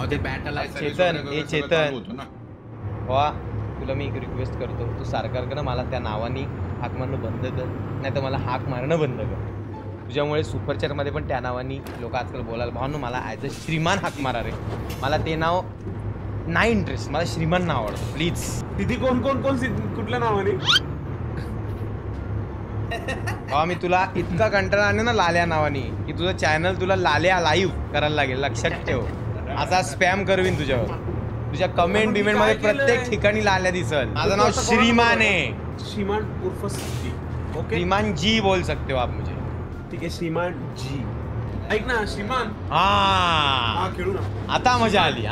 ते बॅटल चेतन वा तुला मी एक रिक्वेस्ट करतो, तू सारखं मला त्या नावाने हाक मारणं बंद कर, नाही तर मला हाक मारणं बंद कर. तुझ्यामुळे सुपर चॅटमध्ये पण त्या नावाने लोक आजकाल बोलायला, भावनो मला ॲज अ श्रीमान हाक मारा रे. मला ते नाव नाही इंटरेस्ट, मला श्रीमान नाव आवडतं प्लीज. तिथे कोण कुठल्या नावाने? मी तुला इतका कंटाळा आणला ना लाल्या नावाने की तुझं चॅनल तुला लाल्या लाईव्ह करायला लागेल, लक्षात ठेव. असा स्पॅम करवीन तुझ्यावर, तुझ्या कमेंट बिमेंट मध्ये प्रत्येक ठिकाणी लाल्या दिसल. माझं नाव श्रीमान आहे. श्रीमान उर्फ सिद्धी. ओके श्रीमान जी बोल सकते हो आप मुझे. ठीक आहे श्रीमान जी. ऐक ना श्रीमान. हा खेळू ना. आता मजा आली.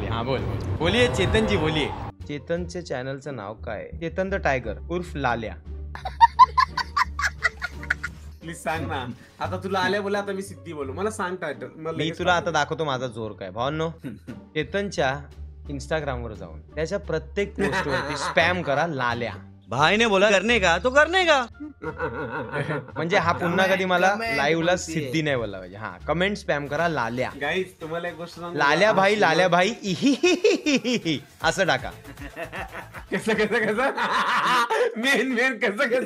हा बोलिये चेतन जी बोलिये. चेतनच्या चॅनलचं नाव काय? चेतन द टायगर उर्फ लाल्या. प्लीज सांग ना. आता तुला आल्या बोला, आता मी सिद्धी बोलू. मला सांग टायटल. मी तुला आता दाखवतो माझा जोर काय. भावांनो, चेतनच्या इंस्टाग्रामवर जाऊन त्याच्या प्रत्येक पोस्टवरती स्पॅम करा लाल्या. भाई ने बोला करने का तो करने का. म्हणजे हा पुन्हा कधी मला लाईव्हला सिद्धी नाही बोलला पाहिजे. हा कमेंट स्पॅम करा लाल्या. गाईज तुम्हाला एक गोष्ट सांगू, लाल्या भाई इही असं टाका. कसं मेन कसं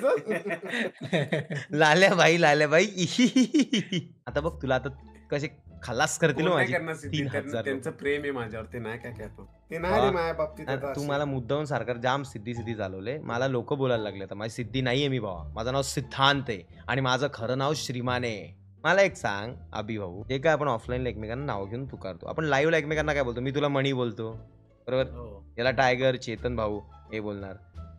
लाल्या भाई इही. आता बघ तुला आता कसे खलास करतील माझी. 3000 त्यांचं प्रेम आहे माझ्यावर. ते नाही काय कहतो ते नाही रे माझ्या बाबतीत. तू मला मुद्दाहून सारखं जाम सिद्धी चालवले. मला लोक बोलायला लागले तर माझी सिद्धी नाहीये मी भावा. माझं नाव सिद्धांत आहे आणि माझं खरं नाव श्रीमान आहे. मला एक सांग अभि भाऊ, हे काय आपण ऑफलाईनला एकमेकांना नाव घेऊन पुकारतो, आपण लाईव्हला एकमेकांना काय बोलतो? मी तुला मणी बोलतो बरोबर, याला टायगर चेतन भाऊ हे बोलणार,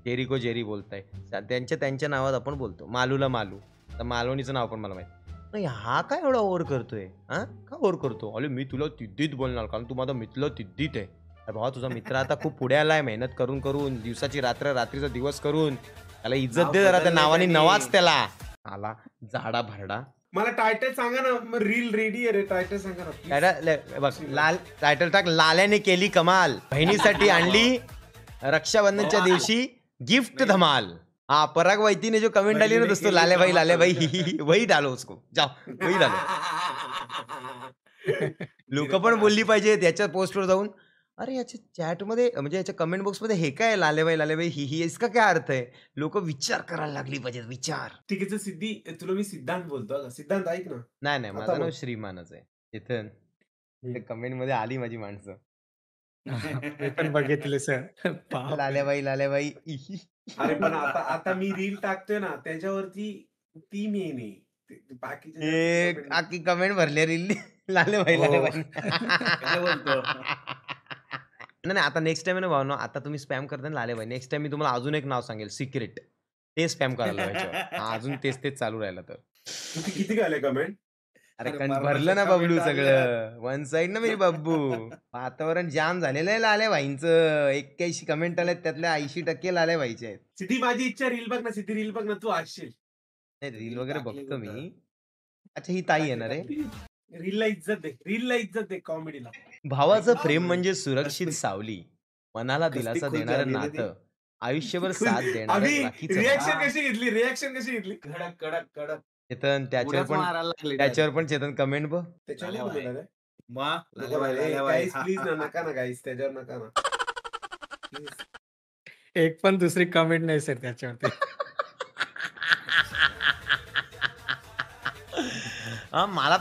जेरी बोलताय, त्यांच्या नावात आपण बोलतो. मालूला मालू, तर मालवणीचं नाव पण मला माहिती नाही. हा काय एवढा ओव्हर करतोय? हा का ओव्हर करतो? अरे मी तुला तिद्दीत बोलणार कारण तू माझा मित्र तिद्दीत आहे. अरे भावा तुझा मित्र आता खूप पुढे आलाय, मेहनत करून दिवसाची रात्र रात्रीचा दिवस करून. त्याला इज्जत दे जरा, त्या नावाने नवाज त्याला. आला झाडा भरडा. मला टायटल सांगा ना. रील रेडी आहे रे. टायटल सांगा ना. बघ लाल टायटल टाक. लाल्याने केली कमाल, बहिणीसाठी आणली रक्षाबंधनच्या दिवशी गिफ्ट धमाल. हाँ पराग वैती ने जो कमेंट डाली ना दोस्तों, लाले भाई वही डालो उसको, जाओ वही डालो. लोक पण बोलली पाहिजे त्याच्या पोस्टवर जाऊन, अरे याच्या चॅट मध्ये म्हणजे याच्या कमेंट बॉक्स मध्ये हे काय लाले भाई ही इसका क्या अर्थ आहे. लोक विचार करायला लागली पाहिजे, विचार. ठीक आहे सिद्धी, तुला मी सिद्धांत बोलतो. सिद्धांत ऐक ना. नाही माझं नाव श्रीमानच आहे. इथं कमेंट मध्ये आली माझी माणसं. पण बघितले सर. लाले भाई अरे पण आता मी रील टाकतोय ना त्याच्यावरती ती मेन आहे. बाकी कमेंट भरले रील लाले भाई काय बोलतो. नाही आता नेक्स्ट टाइम ना भावना, आता तुम्ही स्पॅम करता ना लाले भाई, नेक्स्ट टाइम मी तुम्हाला अजून एक नाव सांगेल सिक्रेट, ते स्पॅम करायला पाहिजे. अजून तेच चालू राहिलं तर किती आले कमेंट? अरे भरलं ना बबलू सगळं वन साइड ना मेरी बब्बू. वातावरण जाम झालेलं आहे लाल्या भाईंचं. 81 कमेंट आले, त्यातल्या 80% लाल्या भाईचे आहेत. सिद्धी माझी इच्छा रील बघ ना. सिद्धी रील बघ ना, तू असशील. रील वगैरे बघतो मी. अच्छा ही ताई येणार आहे. रीलला इज्जत दे कॉमेडीला. भावाचं प्रेम म्हणजे सुरक्षित सावली, मनाला दिलासा देणारं नातं, आयुष्यभर साथ देणार. रिॲक्शन कशी घेतली? कडक. चेतन त्याच्यावर पण चेतन कमेंट बघ. प्लीज ना, नका ना गाईस, त्याच्यावर नका ना. एक पण दुसरी कमेंट नाही सर त्याच्यावरती. मला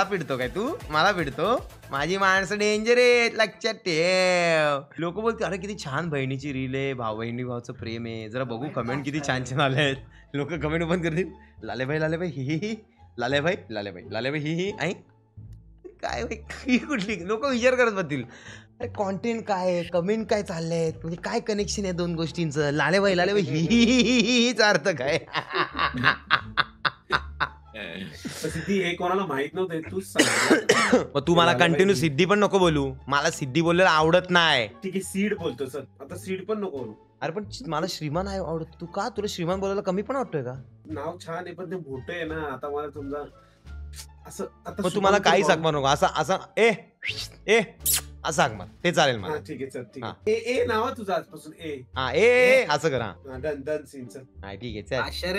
पिडतो काय तू? मला पिडतो? माझी माणसं डेंजर आहेत, लक्षात ठेव. लोक बोलते अरे किती छान बहिणीची रील आहे, भावाचं प्रेम आहे. जरा बघू कमेंट किती छान आले आहेत. लोक कमेंट ओपन करतील, लाले भाई ही लाले भाई ही आई काय भाई कुठली. लोक विचार करत बसतील अरे कॉन्टेंट काय आहे, कमेंट काय चाललंय, म्हणजे काय कनेक्शन आहे दोन गोष्टींचं. लाले भाई हीचा अर्थ काय? सिद्धी हे कोणाला माहित नव्हतं, तूच सांग. तू मला कंटिन्यू सिद्धी पण नको बोलू, मला सिद्धी बोललेलं आवडत नाही. ठीक आहे सीड बोलतो सर, आता सीड पण नको बोलू. अरे पण मला श्रीमान आवडत. तू का, तुला श्रीमान बोलायला कमी पण वाटतोय का? नाव छान आहे पण ते मोठं आहे ना. आता मला समजा असं, आता तुम्हाला काही सांग नको असं ए असं हाक मार, ते चालेल मला. ठीक आहे सर, ठीक आहे. ए नाव तुझं आजपासून ए असं करा. डन सीनचं. ठीक आहे चल.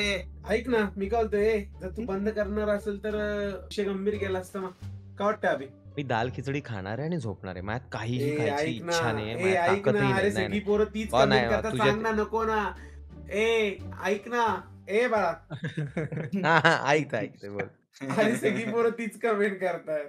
ऐक ना मी काय बोलतोय, जर तू बंद करणार असेल तर विषय गंभीर गेला असता ना. काय वाटतं अभि? मी दाल खिचडी खाणार आहे आणि झोपणार आहे. माझ्यात काहीही ए, खायची ऐक ना इच्छा नाही आहे. ए, माझ्यात ऐक ताकदही ना अरे नाही. सगळी पोरं तीच बा, नाही, कमेंट करतात तुझ्या- सांग ना नको ना ए ऐक ना ए बाळा हा, हा, ऐकते बोल. अरे सगळी पोरं तीच कमेंट करतात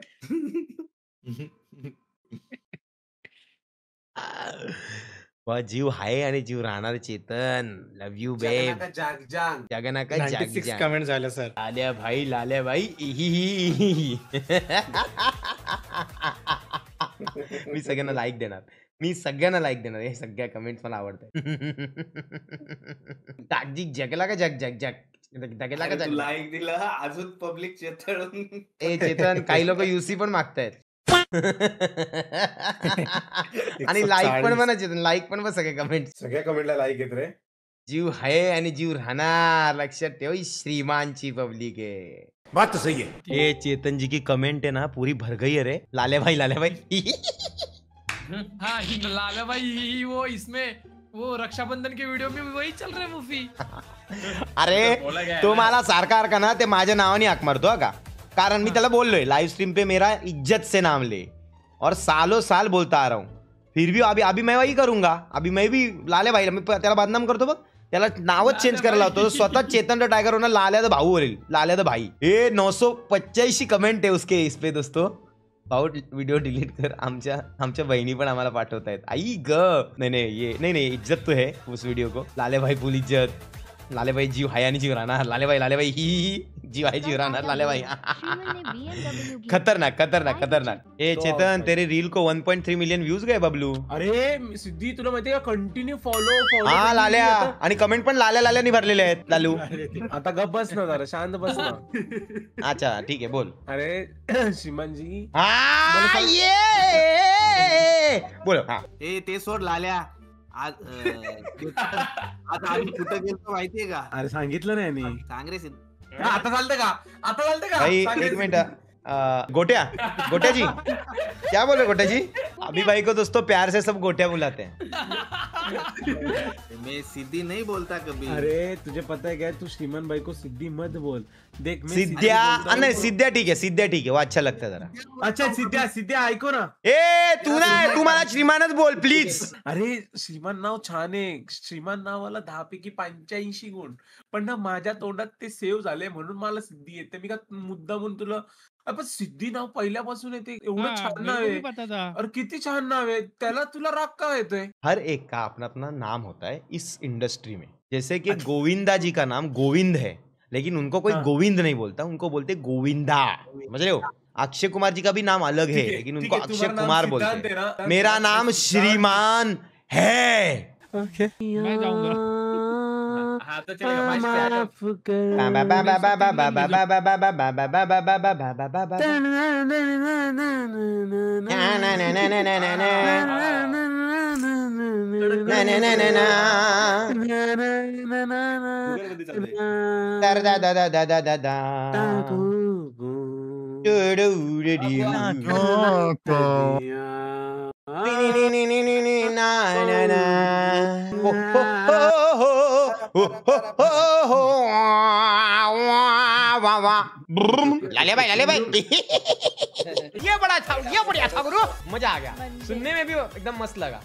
वा, जीव आहे आणि जीव राहणार. चेतन, लव यू बेब. जगनाका जाग जाग जगनाका 96 जाग कमेंट झालं सर. लाल्या भाई इहिहिहि. मी सगळ्यांना लाईक देणार. हे सगळ्या कमेंट्स मला आवडतात. ताकजी जगला का जग जग जग जगला का जग. लाईक दिला अजून पब्लिक चेतळून ए चेतन, काही लोक युसी पण मागतायत. आणि लाईक पण म्हणा चेतन, लाईक पण बघ सगळे कमेंट. सगळ्या कमेंटला लाईक येत रे जीव आहे आणि जीव राहणार. लक्षात ठेव, ही श्रीमानची पब्लिक है. बात तो सही है ये चेतन जी की कमेंट है ना पूरी भर गई है रे. लाले भाई हाँ लाला भाई वो इसमें वो रक्षाबंधन के वीडियो में वही चल रहा है मूवी. अरे तो मला सारखा ना ते माझ्या नावाने हाक मारतो हा का. कारण मी त्याला बोललोय लाइव स्ट्रीम पे मेरा इज्जत से नाम ले और सालों साल बोलता आ रहा हूँ. फिर भी अभी मैं वही करूंगा. अभी मैं भी लाले भाई मी त्याला बदनाम करतो बघ. त्याला नावच चेंज करायला होतो. स्वतः चेतन द टायगर होणार लाल्या द भाऊ बोलेल. लाल्या द भाई. ए 985 कमेंट है उसके इस पे दोस्तों. भाऊ व्हिडिओ डिलीट कर. आमच्या बहिणी पण आम्हाला पाठवतायत. आई ग नाही इज्जत तो है उस वीडियो को. लाले भाई फुल इज्जत. लाले भाई जीव हाय आणि जीव राहणार. लाले भाई ही जीव आहे जीव राहणार. लाले भाई खतरनाक. ए चेतन, तेरे रील को 1.3 मिलियन व्यूज गए बबलू. अरे सिद्धी तुला माहितीये का कंटिन्यू फॉलो हा लाल्या. आणि कमेंट पण लाल्यानी भरलेले आहेत लालू. आता गप बस ना जरा शांत बस ना. अच्छा ठीक आहे बोल. अरे श्रीमान जी हा ये बोल. हा ए ते सोड लाल्या आज आता आम्ही कुठं गेलो माहितीये का अरे सांगितलं नाही यांनी. सांग रे आता चालतं का भाई सांग एक रे. मिनट. गोट्या जी क्या बोले गोट्या जी. अभी भाई को दोस्तों प्यार से सब गोट्या बुलाते हैं. मैं सीधी नहीं बोलता कभी. अरे तुझे पता है क्या, तू श्रीमान भाई को सिद्धी मत बोल. देख मैं सिद्ध्या बोलता नहीं हूँ. सिद्ध्या ठीक है वो अच्छा लगता है जरा. अच्छा सिद्ध्या ऐको ना. ए तू नाही, तू मला श्रीमानच बोल प्लीज. अरे श्रीमान नाव छान आहे. श्रीमान नावाला 10 पैकी 85 गुण. पण ना माझ्या तोंडात ते सेव्ह झाले म्हणून मला सिद्धी येते. मी का मुद्दा म्हणून तुला. पण सिद्धी नाव पहिल्यापासून येते. एवढं छान नाव आहे. अरे किती छान नाव आहे. त्याला तुला राग का येतोय. हर एक का अपना अपना नाम होता है इस इंडस्ट्री में. जैसे कि गोविंदा जी का नाम गोविंद है, लेकिन उनको कोई गोविंद नहीं बोलता, उनको बोलते गोविंदा. समझ रहे हो. अक्षय कुमार जी का भी नाम अलग है, लेकिन उनको अक्षय कुमार बोलते हैं. मेरा नाम श्रीमान है. मैं जाऊंगा. हाँ तो चलेगा माफ कर. लाले भाई ये बड़ा था गुरु. मजा आ गया सुनने में भी एकदम मस्त लगा.